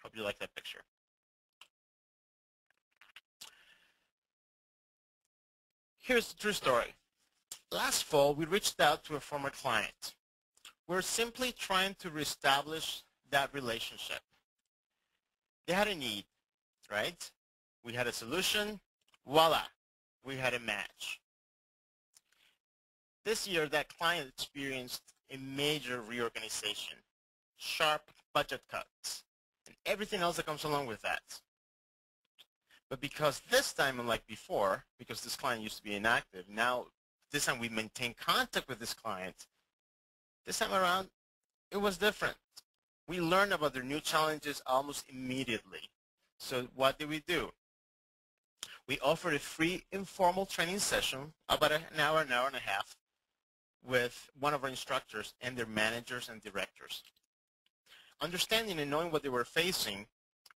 Hope you like that picture. Here's the true story. Last fall, we reached out to a former client. We're simply trying to reestablish that relationship. They had a need, right? We had a solution. Voila, we had a match. This year, that client experienced a major reorganization, sharp budget cuts, and everything else that comes along with that. But because this time, unlike before, because this client used to be inactive, now this time we maintain contact with this client. This time around, it was different. We learned about their new challenges almost immediately. So what did we do? We offered a free informal training session, about an hour and a half, with one of our instructors and their managers and directors. Understanding and knowing what they were facing,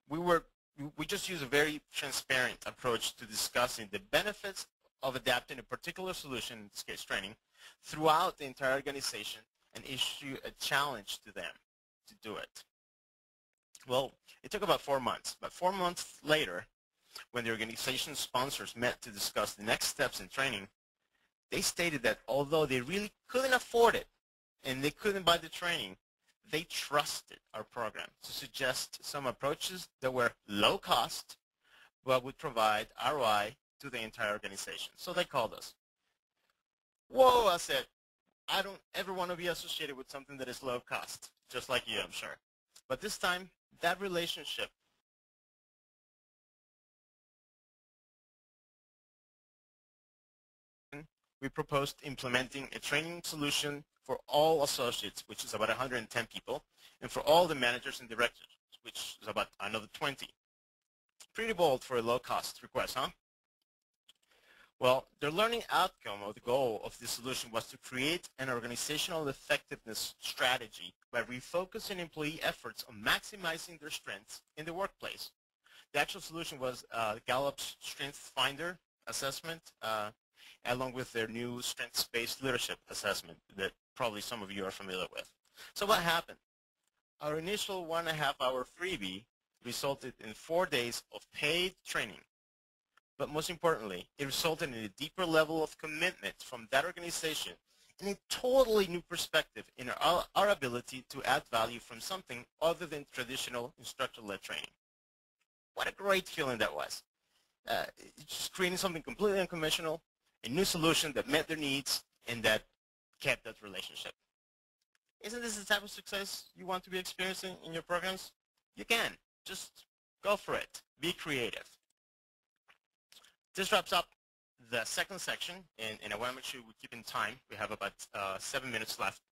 we just used a very transparent approach to discussing the benefits of adapting a particular solution, in this case training, throughout the entire organization and issue a challenge to them to do it. Well, it took about 4 months, but 4 months later, when the organization sponsors met to discuss the next steps in training, they stated that although they really couldn't afford it and they couldn't buy the training, they trusted our program to suggest some approaches that were low cost but would provide ROI to the entire organization. So they called us. Whoa, I said, I don't ever want to be associated with something that is low cost, just like you, I'm sure. But this time, that relationship we proposed implementing a training solution for all associates, which is about 110 people, and for all the managers and directors, which is about another 20. Pretty bold for a low-cost request, huh? Well, the learning outcome or the goal of this solution was to create an organizational effectiveness strategy by refocusing employee efforts on maximizing their strengths in the workplace. The actual solution was Gallup's Strength Finder assessment, along with their new strengths-based leadership assessment that probably some of you are familiar with. So what happened? Our initial 1.5-hour freebie resulted in 4 days of paid training. But most importantly, it resulted in a deeper level of commitment from that organization and a totally new perspective in our ability to add value from something other than traditional instructor-led training. What a great feeling that was. Just creating something completely unconventional, a new solution that met their needs and that kept that relationship. Isn't this the type of success you want to be experiencing in your programs? You can. Just go for it. Be creative. This wraps up the second section, and I want to make sure we keep in time. We have about 7 minutes left.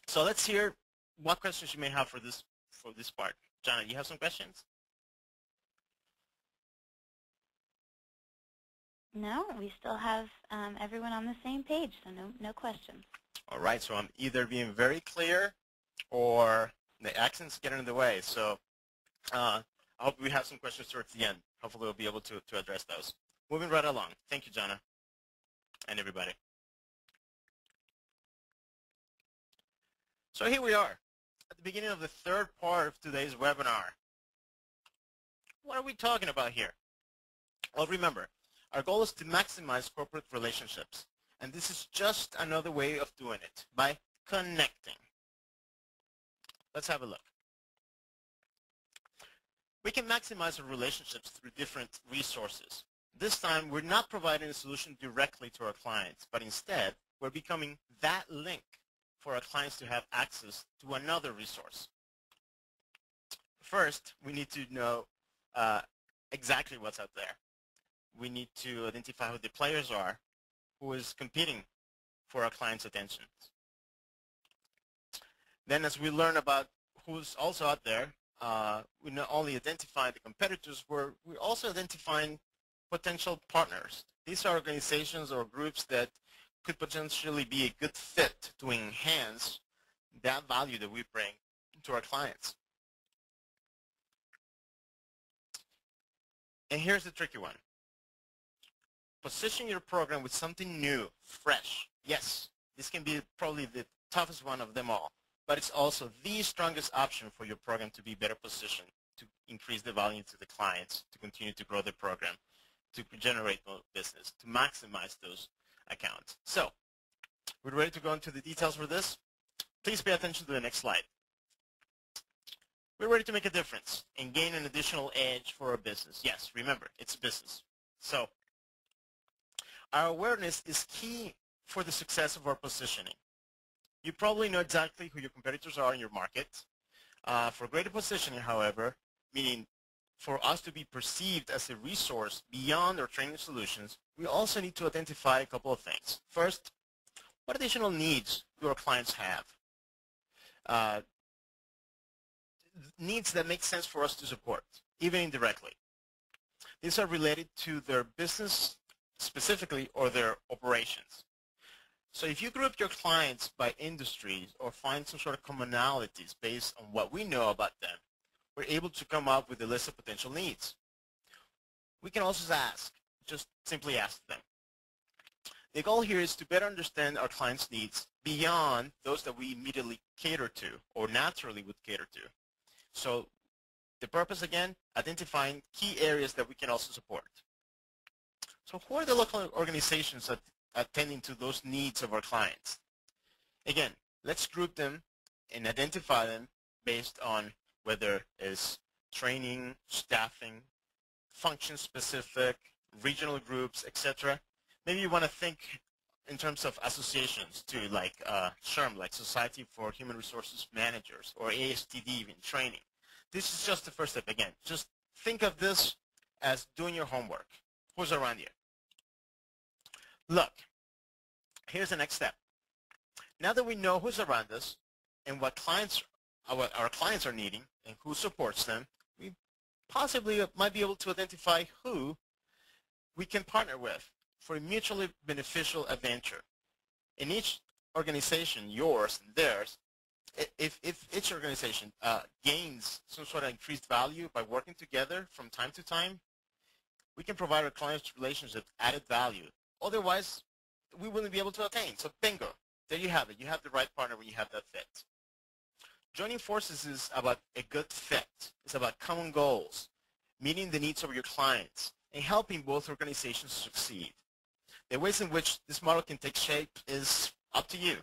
So let's hear what questions you may have for this part. Jana, you have some questions? No, we still have everyone on the same page, so no questions. All right, so I'm either being very clear or the accent's getting in the way. So I hope we have some questions towards the end. Hopefully we'll be able to address those. Moving right along. Thank you, Jana, and everybody. So here we are at the beginning of the third part of today's webinar. What are we talking about here? Well, remember, our goal is to maximize corporate relationships, and this is just another way of doing it, by connecting. Let's have a look. We can maximize our relationships through different resources. This time, we're not providing a solution directly to our clients, but instead, we're becoming that link for our clients to have access to another resource. First, we need to know exactly what's out there. We need to identify who the players are, who is competing for our clients' attention. Then as we learn about who's also out there, we not only identify the competitors, we're also identifying potential partners. These are organizations or groups that could potentially be a good fit to enhance that value that we bring to our clients. And here's the tricky one. Position your program with something new, fresh. Yes, this can be probably the toughest one of them all, but it's also the strongest option for your program to be better positioned to increase the value to the clients, to continue to grow the program, to generate more business, to maximize those accounts. So we're ready to go into the details for this. Please pay attention to the next slide. We're ready to make a difference and gain an additional edge for our business. Yes, remember, it's business. So our awareness is key for the success of our positioning. You probably know exactly who your competitors are in your market. For greater positioning, however, meaning for us to be perceived as a resource beyond our training solutions, we also need to identify a couple of things. First, what additional needs do our clients have? Needs that make sense for us to support, even indirectly. These are related to their business specifically or their operations. So if you group your clients by industries or find some sort of commonalities based on what we know about them, we're able to come up with a list of potential needs. We can also just simply ask them. The goal here is to better understand our clients' needs beyond those that we immediately cater to or naturally would cater to. So the purpose, again, identifying key areas that we can also support. So who are the local organizations that attending to those needs of our clients? Again, let's group them and identify them based on whether it's training, staffing, function-specific, regional groups, etc. Maybe you want to think in terms of associations too, like SHRM, like Society for Human Resources Managers, or ASTD in training. This is just the first step. Again, just think of this as doing your homework. Who's around you? Look, here's the next step. Now that we know who's around us and what our clients are needing and who supports them, we possibly might be able to identify who we can partner with for a mutually beneficial adventure. In each organization, yours and theirs, if each organization gains some sort of increased value by working together from time to time, we can provide our clients' relationship added value. Otherwise, we wouldn't be able to attain. So bingo, there you have it. You have the right partner when you have that fit. Joining forces is about a good fit. It's about common goals, meeting the needs of your clients, and helping both organizations succeed. The ways in which this model can take shape is up to you.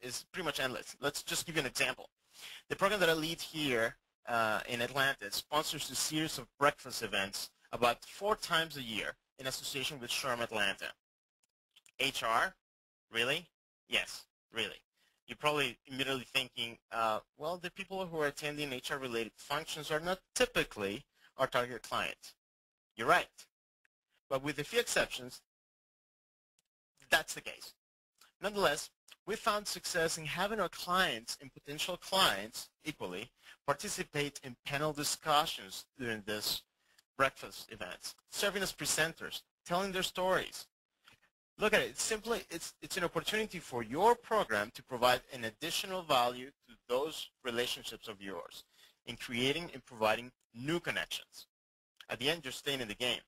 It's pretty much endless. Let's just give you an example. The program that I lead here in Atlanta sponsors a series of breakfast events about 4 times a year in association with SHRM Atlanta. HR? Really? Yes, really. You're probably immediately thinking, well, the people who are attending HR-related functions are not typically our target client. You're right. But with a few exceptions, that's the case. Nonetheless, we found success in having our clients and potential clients equally participate in panel discussions during this breakfast events, serving as presenters, telling their stories. Look at it. It's an opportunity for your program to provide an additional value to those relationships of yours in creating and providing new connections. At the end, you're staying in the game.